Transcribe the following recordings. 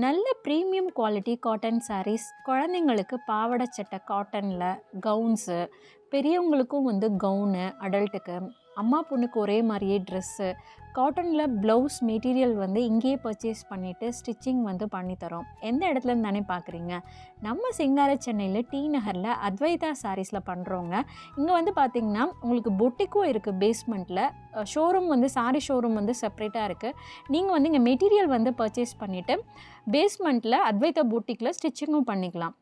நல்ல premium quality cotton saris, குழந்தைங்களுக்கு பாவாடை சட்டை காட்டனில் கவுன்ஸு, பெரியவங்களுக்கும் வந்து கவுனு அடல்ட்டுக்கு, அம்மா பொண்ணுக்கு ஒரே மாதிரியே ட்ரெஸ்ஸு, காட்டனில் ப்ளவுஸ் மெட்டீரியல் வந்து இங்கேயே பர்ச்சேஸ் பண்ணிவிட்டு ஸ்டிச்சிங் வந்து பண்ணித்தரோம். எந்த இடத்துலன்னு தானே பார்க்குறீங்க, நம்ம சிங்கார சென்னையில் டி நகரில் அத்வைதா சாரீஸில் பண்ணுறோங்க. இங்கே வந்து பார்த்திங்கன்னா உங்களுக்கு பொட்டிக்கும் இருக்குது. பேஸ்மெண்ட்டில் ஷோரூம் வந்து சாரீ ஷோரூம் வந்து செப்ரேட்டாக இருக்குது. நீங்கள் வந்து இங்கே மெட்டீரியல் வந்து பர்ச்சேஸ் பண்ணிவிட்டு பேஸ்மெண்ட்டில் அத்வைதா பூட்டிக்கில் ஸ்டிச்சிங்கும் பண்ணிக்கலாம்.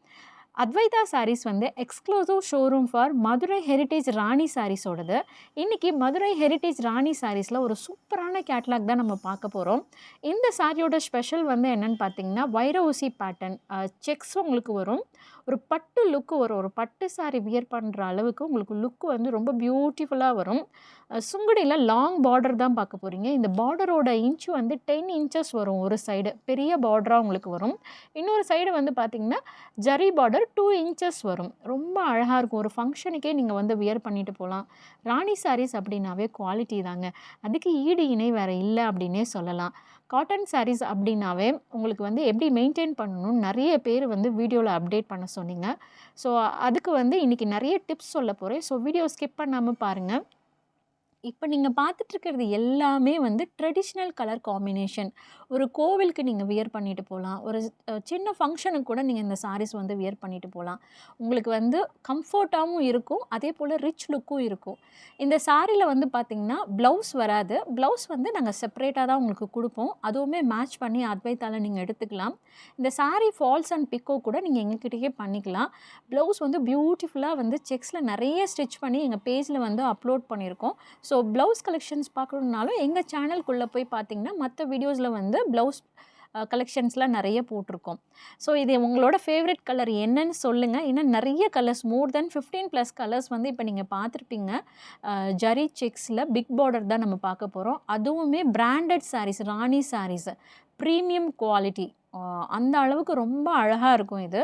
அத்வைதா சாரீஸ் வந்து exclusive showroom for Madurai heritage Rani சாரீஸோடது. இன்றைக்கி மதுரை ஹெரிட்டேஜ் ராணி சாரீஸில் ஒரு சூப்பரான கேட்லாக் தான் நம்ம பார்க்க போகிறோம். இந்த சாரியோட ஸ்பெஷல் வந்து என்னென்னு பார்த்தீங்கன்னா, வைர ஊசி பேட்டர்ன் செக்ஸ் உங்களுக்கு வரும். ஒரு பட்டு லுக்கு வரும். ஒரு பட்டு சாரி வியர் பண்ணுற அளவுக்கு உங்களுக்கு லுக்கு வந்து ரொம்ப பியூட்டிஃபுல்லாக வரும். சுங்குடியில் லாங் பார்டர் தான் பார்க்க போகிறீங்க. இந்த பார்டரோட இன்ச்சு வந்து 10 இன்ச்சஸ் வரும். ஒரு சைடு பெரிய பார்டராக உங்களுக்கு வரும். இன்னொரு சைடு வந்து பார்த்திங்கன்னா ஜரி பார்டர் 2 இன்ச்சஸ் வரும். ரொம்ப அழகாக இருக்கும். ஒரு ஃபங்க்ஷனுக்கே நீங்கள் வந்து வியர் பண்ணிட்டு போகலாம். ராணி சாரீஸ் அப்படின்னாவே குவாலிட்டி தாங்க. அதுக்கு ஈடு இணை வேறு இல்லை அப்படின்னே சொல்லலாம். காட்டன் சாரீஸ் அப்படின்னாவே உங்களுக்கு வந்து எப்படி மெயின்டைன் பண்ணணும்னு நிறைய பேர் வந்து வீடியோவில் அப்டேட் பண்ண சொன்னீங்க. ஸோ அதுக்கு வந்து இன்றைக்கி நிறைய டிப்ஸ் சொல்ல போகிறேன். ஸோ வீடியோ ஸ்கிப் பண்ணாமல் பாருங்கள். இப்போ நீங்கள் பார்த்துட்ருக்கிறது எல்லாமே வந்து ட்ரெடிஷ்னல் கலர் காம்பினேஷன். ஒரு கோவிலுக்கு நீங்கள் வியர் பண்ணிட்டு போகலாம். ஒரு சின்ன ஃபங்க்ஷனுக்கு கூட நீங்கள் இந்த சாரீஸ் வந்து வியர் பண்ணிட்டு போகலாம். உங்களுக்கு வந்து கம்ஃபர்ட்டாகவும் இருக்கும், அதே போல் ரிச் லுக்கும் இருக்கும். இந்த சாரியில் வந்து பார்த்திங்கன்னா ப்ளவுஸ் வராது. ப்ளவுஸ் வந்து நாங்கள் செப்பரேட்டாக தான் உங்களுக்கு கொடுப்போம். அதுவுமே மேட்ச் பண்ணி அத்வைத்தால நீங்கள் எடுத்துக்கலாம். இந்த சாரீ ஃபால்ஸ் அண்ட் பிக்கோ கூட நீங்கள் எங்ககிட்டயே பண்ணிக்கலாம். ப்ளவுஸ் வந்து பியூட்டிஃபுல்லாக வந்து செக்ஸில் நிறைய ஸ்டிச் பண்ணி எங்கள் பேஜில் வந்து அப்லோட் பண்ணியிருக்கோம். ஸோ ப்ளவுஸ் கலெக்ஷன்ஸ் பார்க்கணுன்னாலும் எங்கள் சேனல்குள்ளே போய் பார்த்தீங்கன்னா மற்ற வீடியோஸில் வந்து ப்ளவுஸ் கலெக்ஷன்ஸ்லாம் நிறைய போட்டிருக்கோம். ஸோ இது உங்களோட ஃபேவரட் கலர் என்னன்னு சொல்லுங்கள். இன்னும் நிறைய கலர்ஸ், மோர் தென் 15+ கலர்ஸ் வந்து இப்போ நீங்கள் பார்த்துருப்பீங்க. ஜரி செக்ஸில் பிக் பார்டர் தான் நம்ம பார்க்க போகிறோம். அதுவுமே பிராண்டட் சாரீஸ், ராணி சாரீஸ், ப்ரீமியம் குவாலிட்டி. அந்த அளவுக்கு ரொம்ப அழகாக இருக்கும். இது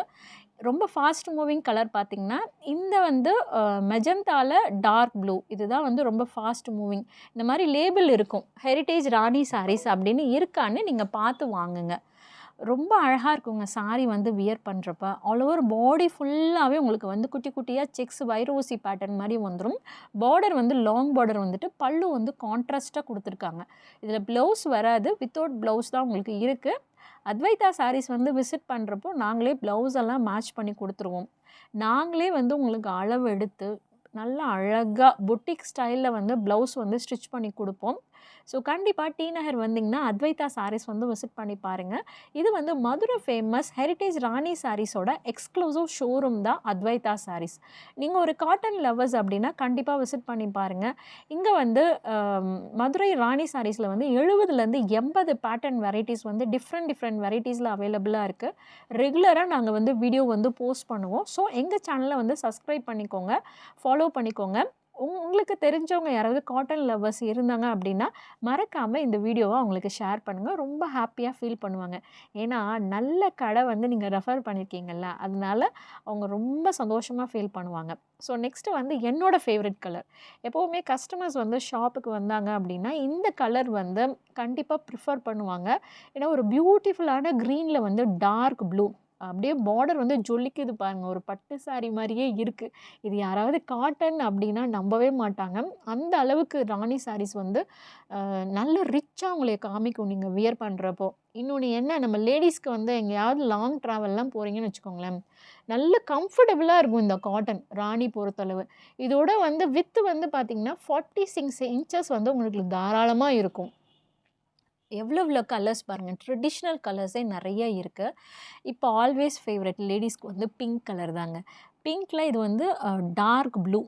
ரொம்ப ஃபாஸ்ட் மூவிங் கலர் பார்த்திங்கன்னா இந்த வந்து மெஜந்தாவில் டார்க் ப்ளூ, இதுதான் வந்து ரொம்ப ஃபாஸ்ட் மூவிங். இந்த மாதிரி லேபிள் இருக்கும், ஹெரிட்டேஜ் ராணி சாரீஸ் அப்படின்னு இருக்கான்னு நீங்கள் பார்த்து வாங்குங்க. ரொம்ப அழகாக இருக்குங்க சாரீ வந்து வியர் பண்ணுறப்ப. ஆல் ஓவர் பாடி ஃபுல்லாகவே உங்களுக்கு வந்து குட்டி குட்டியாக செக்ஸ் வைர ஊசி பேட்டர்ன் மாதிரி வந்துடும். பார்டர் வந்து லாங் பார்டர் வந்துட்டு பல்லு வந்து கான்ட்ராஸ்ட்டாக கொடுத்துருக்காங்க. இதில் ப்ளவுஸ் வராது, வித்தவுட் ப்ளவுஸ் தான் உங்களுக்கு இருக்குது. அத்வைதா சாரீஸ் வந்து விசிட் பண்ணுறப்போ நாங்களே ப்ளவுஸ் எல்லாம் மேட்ச் பண்ணி கொடுத்துருவோம். நாங்களே வந்து உங்களுக்கு அளவு எடுத்து நல்லா அழகாக பொட்டிக் ஸ்டைலில் வந்து ப்ளவுஸ் வந்து ஸ்டிச் பண்ணி கொடுப்போம். ஸோ கண்டிப்பாக டி நகர் வந்திங்கன்னா அத்வைதா சாரீஸ் வந்து விசிட் பண்ணி பாருங்கள். இது வந்து மதுரை ஃபேமஸ் ஹெரிட்டேஜ் ராணி சாரீஸோட எக்ஸ்க்ளூசிவ் ஷோரூம் தான் அத்வைதா சாரீஸ். நீங்கள் ஒரு காட்டன் லவர்ஸ் அப்படின்னா கண்டிப்பாக விசிட் பண்ணி பாருங்கள். இங்கே வந்து மதுரை ராணி சாரீஸில் வந்து 70லேருந்து 80 பேட்டர்ன் வெரைட்டிஸ் வந்து டிஃப்ரெண்ட் வெரைட்டிஸில் அவைலபிளாக இருக்குது. ரெகுலராக நாங்கள் வந்து வீடியோ வந்து போஸ்ட் பண்ணுவோம். ஸோ எங்கள் சேனலை வந்து சப்ஸ்கிரைப் பண்ணிக்கோங்க, ஃபாலோ பண்ணிக்கோங்க. உங்களுக்கு தெரிஞ்சவங்க யாராவது காட்டன் லவ்வர்ஸ் இருந்தாங்க அப்படின்னா மறக்காமல் இந்த வீடியோவை அவங்களுக்கு ஷேர் பண்ணுங்கள். ரொம்ப ஹாப்பியாக ஃபீல் பண்ணுவாங்க. ஏன்னா நல்ல கடை வந்து நீங்கள் ரெஃபர் பண்ணியிருக்கீங்கல்ல, அதனால அவங்க ரொம்ப சந்தோஷமாக ஃபீல் பண்ணுவாங்க. ஸோ நெக்ஸ்ட்டு வந்து என்னோடய ஃபேவரட் கலர். எப்போவுமே கஸ்டமர்ஸ் வந்து ஷாப்புக்கு வந்தாங்க அப்படின்னா இந்த கலர் வந்து கண்டிப்பாக ப்ரிஃபர் பண்ணுவாங்க. ஏன்னா ஒரு பியூட்டிஃபுல்லான க்ரீனில் வந்து டார்க் ப்ளூ, அப்படியே பார்டர் வந்து ஜொலிக்குது பாருங்கள். ஒரு பட்டு சாரி மாதிரியே இருக்குது. இது யாராவது காட்டன் அப்படின்னா நம்பவே மாட்டாங்க. அந்த அளவுக்கு ராணி சாரீஸ் வந்து நல்ல ரிச்சாக உங்களை காமிக்கும் நீங்கள் வியர் பண்ணுறப்போ. இன்னொன்று என்ன, நம்ம லேடிஸ்க்கு வந்து எங்கேயாவது லாங் ட்ராவல்லாம் போகிறீங்கன்னு வச்சுக்கோங்களேன், நல்ல கம்ஃபர்டபுளாக இருக்கும் இந்த காட்டன் ராணி பொறுத்தளவு. இதோட வந்து வித்து வந்து பார்த்திங்கன்னா 46 இன்ச்சஸ் வந்து உங்களுக்கு தாராளமாக இருக்கும். எவ்வளோ கலர்ஸ் பாருங்கள், ட்ரெடிஷ்னல் கலர்ஸே நிறைய இருக்குது. இப்போ ஆல்வேஸ் ஃபேவரட் லேடிஸ்க்கு வந்து பிங்க் கலர் தாங்க. பிங்க்கில் இது வந்து டார்க் ப்ளூ,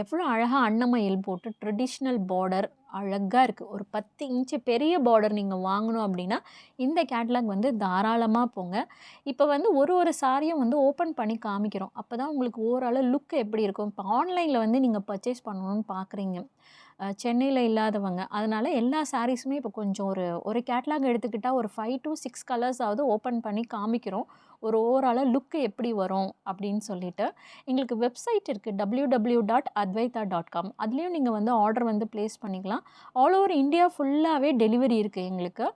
எவ்வளோ அழகாக அன்னமயில் போட்டு ட்ரெடிஷ்னல் பார்டர் அழகாக இருக்குது. ஒரு 10 இன்ச்சு பெரிய பார்டர் நீங்கள் வாங்கணும் அப்படின்னா இந்த கேட்லாக் வந்து தாராளமாக போங்க. இப்போ வந்து ஒரு சாரியும் வந்து ஓப்பன் பண்ணி காமிக்கிறோம். அப்போ தான் உங்களுக்கு ஓவரால் லுக் எப்படி இருக்கும். இப்போ ஆன்லைனில் வந்து நீங்கள் பர்ச்சேஸ் பண்ணணும்னு பார்க்குறீங்க, சென்னையில் இல்லாதவங்க, அதனால் எல்லா சாரீஸுமே இப்போ கொஞ்சம் ஒரு கேட்லாக் எடுத்துக்கிட்டால் ஒரு 5 to 6 கலர்ஸாவது ஓப்பன் பண்ணி காமிக்கிறோம். ஒரு ஓவராலாக லுக்கு எப்படி வரும் அப்படின்னு சொல்லிட்டு எங்களுக்கு வெப்சைட் இருக்குது www.advaita.com. அதுலேயும் நீங்கள் வந்து ஆர்டர் வந்து ப்ளேஸ் பண்ணிக்கலாம். ஆல் ஓவர் இந்தியா ஃபுல்லாகவே டெலிவரி இருக்குது எங்களுக்கு.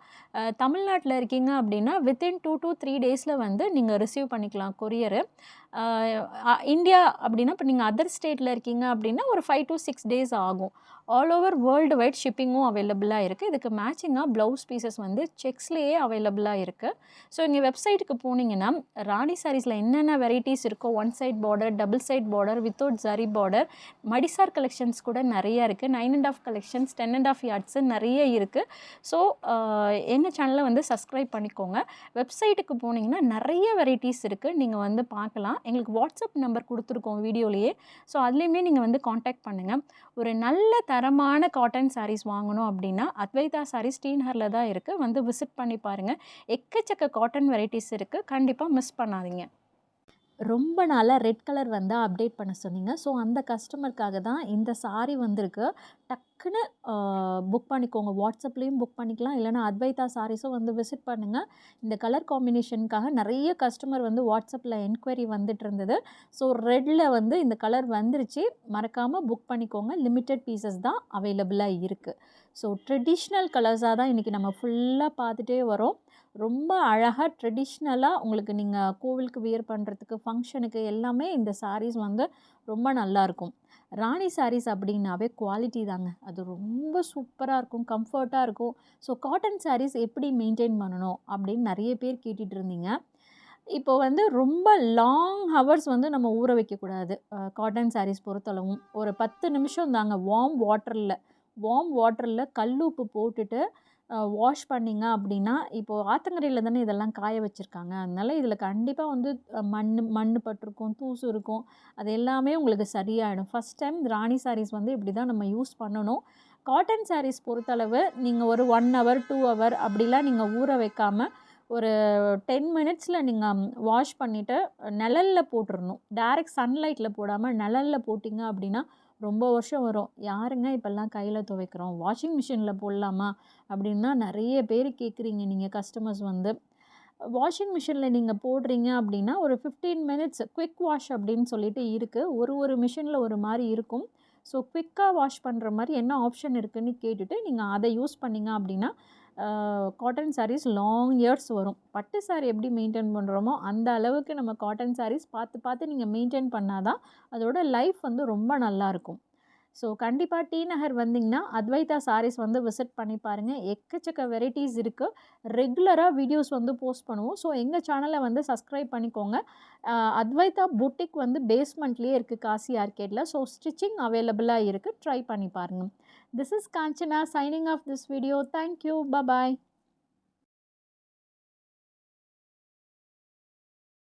தமிழ்நாட்டில் இருக்கீங்க அப்படின்னா வித்தின் 2 to 3 டேஸில் வந்து நீங்கள் ரிசீவ் பண்ணிக்கலாம் கொரியரு. இந்தியா அப்படின்னா இப்போ நீங்கள் அதர் ஸ்டேட்டில் இருக்கீங்க அப்படின்னா ஒரு 5 to 6 டேஸ் ஆகும். ஆல் ஓவர் வேர்ல்டு வைட் ஷிப்பிங்கும் அவைலபிளாக இருக்குது. இதுக்கு மேட்சிங்காக ப்ளவுஸ் பீசஸ் வந்து செக்ஸ்லேயே அவைலபிளாக இருக்குது. ஸோ இங்கே வெப்சைட்டுக்கு போனீங்கன்னா ராணி சாரீஸில் என்னென்ன வெரைட்டிஸ் இருக்கோ, one side border, double side border, without zari border, மடிசார் கலெக்ஷன்ஸ் கூட நிறைய இருக்குது. 9.5 கலெக்ஷன்ஸ், 10.5 யார்ட்ஸு நிறைய இருக்குது. ஸோ எங்கள் சேனலை வந்து சப்ஸ்கிரைப் பண்ணிக்கோங்க. வெப்சைட்டுக்கு போனீங்கன்னா நிறைய வெரைட்டிஸ் இருக்குது, நீங்கள் வந்து பார்க்கலாம். எங்களுக்கு வாட்ஸ்அப் நம்பர் கொடுத்துருக்கோம் வீடியோலேயே. ஸோ அதுலேயுமே நீங்கள் வந்து காண்டாக்ட் பண்ணுங்கள். ஒரு நல்ல தரமான காட்டன் சாரீஸ் வாங்கணும் அப்படின்னா அத்வைதா சாரீஸ் ஸ்ரீநகரில் தான் இருக்குது. வந்து விசிட் பண்ணி பாருங்கள். எக்கச்சக்க காட்டன் வெரைட்டிஸ் இருக்குது. கண்டிப்பாக மிஸ் பண்ணாதீங்க. ரொம்ப நாளாக ரெட் கலர் வந்து அப்டேட் பண்ண சொன்னீங்க. ஸோ அந்த கஸ்டமருக்காக தான் இந்த சாரீ வந்திருக்கு. டக்குன்னு புக் பண்ணிக்கோங்க. வாட்ஸ்அப்லேயும் புக் பண்ணிக்கலாம், இல்லைனா அத்வைதா சாரீஸும் வந்து விசிட் பண்ணுங்கள். இந்த கலர் காம்பினேஷனுக்காக நிறைய கஸ்டமர் வந்து வாட்ஸ்அப்பில் என்கொயரி வந்துட்டு இருந்தது. ஸோ ரெட்டில் வந்து இந்த கலர் வந்துருச்சு. மறக்காமல் புக் பண்ணிக்கோங்க. லிமிட்டட் பீசஸ் தான் அவைலபிளாக இருக்குது. ஸோ ட்ரெடிஷ்னல் கலர்ஸாக தான் இன்றைக்கி நம்ம ஃபுல்லாக பார்த்துட்டே வரோம். ரொம்ப அழகாக ட்ரெடிஷ்னலாக உங்களுக்கு நீங்கள் கோவிலுக்கு வியர் பண்ணுறதுக்கு, ஃபங்க்ஷனுக்கு எல்லாமே இந்த சாரீஸ் வந்து ரொம்ப நல்லாயிருக்கும். ராணி சாரீஸ் அப்படின்னாவே குவாலிட்டி தாங்க. அது ரொம்ப சூப்பராக இருக்கும், கம்ஃபர்ட்டாக இருக்கும். ஸோ காட்டன் சாரீஸ் எப்படி மெயின்டைன் பண்ணணும் அப்படின்னு நிறைய பேர் கேட்டுட்டு இருந்தீங்க. இப்போ வந்து ரொம்ப லாங் ஹவர்ஸ் வந்து நம்ம ஊற வைக்கக்கூடாது. காட்டன் சாரீஸ் பொறுத்தளவும் ஒரு 10 நிமிஷம் தாங்க வார்ம் வாட்டரில் கல் உப்பு போட்டுட்டு வாஷ் பண்ணிங்க அப்படின்னா, இப்போது ஆத்தங்கரையில் தானே இதெல்லாம் காய வச்சுருக்காங்க. அதனால இதில் கண்டிப்பாக வந்து மண் பட்டிருக்கும், தூசு இருக்கும். அது எல்லாமே உங்களுக்கு சரியாயிடும். ஃபஸ்ட் டைம் ராணி சாரீஸ் வந்து இப்படி தான் நம்ம யூஸ் பண்ணணும். காட்டன் சாரீஸ் பொறுத்தளவு நீங்கள் ஒரு 1 ஹவர் 2 ஹவர் அப்படிலாம் நீங்கள் ஊற வைக்காமல் ஒரு 10 மினிட்ஸில் நீங்கள் வாஷ் பண்ணிவிட்டு நிழலில் போட்டுறணும். டைரக்ட் சன்லைட்டில் போடாமல் நிழலில் போட்டிங்க அப்படின்னா ரொம்ப வருஷம் வரும். யாருங்க இப்போல்லாம் கையில் துவைக்கிறோம், வாஷிங் மிஷினில் போடலாமா அப்படின்னா நிறைய பேர் கேட்குறீங்க நீங்கள் கஸ்டமர்ஸ் வந்து. வாஷிங் மிஷினில் நீங்கள் போடுறீங்க அப்படின்னா ஒரு 15 மினிட்ஸ் குவிக் வாஷ் அப்படின்னு சொல்லிட்டு இருக்குது. ஒரு மிஷினில் ஒரு மாதிரி இருக்கும். ஸோ குவிக்காக வாஷ் பண்ணுற மாதிரி என்ன ஆப்ஷன் இருக்குதுன்னு கேட்டுட்டு நீங்கள் அதை யூஸ் பண்ணிங்க அப்படின்னா காட்டன் சாரீஸ் லாங் இயர்ஸ் வரும். பட்டு சாரீ எப்படி மெயின்டைன் பண்ணுறோமோ அந்த அளவுக்கு நம்ம காட்டன் சாரீஸ் பார்த்து நீங்கள் மெயின்டைன் பண்ணால் தான் அதோட லைஃப் வந்து ரொம்ப நல்லாயிருக்கும். ஸோ கண்டிப்பாக டி நகர் வந்திங்கன்னா அத்வைதா சாரீஸ் வந்து விசிட் பண்ணி பாருங்கள். எக்கச்சக்க வெரைட்டிஸ் இருக்குது. ரெகுலராக வீடியோஸ் வந்து போஸ்ட் பண்ணுவோம். ஸோ எங்கள் சேனலை வந்து சப்ஸ்கிரைப் பண்ணிக்கோங்க. அத்வைதா புட்டிக் வந்து பேஸ்மெண்ட்லேயே இருக்குது காசி ஆர்கேடில். ஸோ ஸ்டிச்சிங் அவைலபிளாக இருக்குது. ட்ரை பண்ணி பாருங்கள். This is Kanchana signing off this video. Thank you. Bye-bye.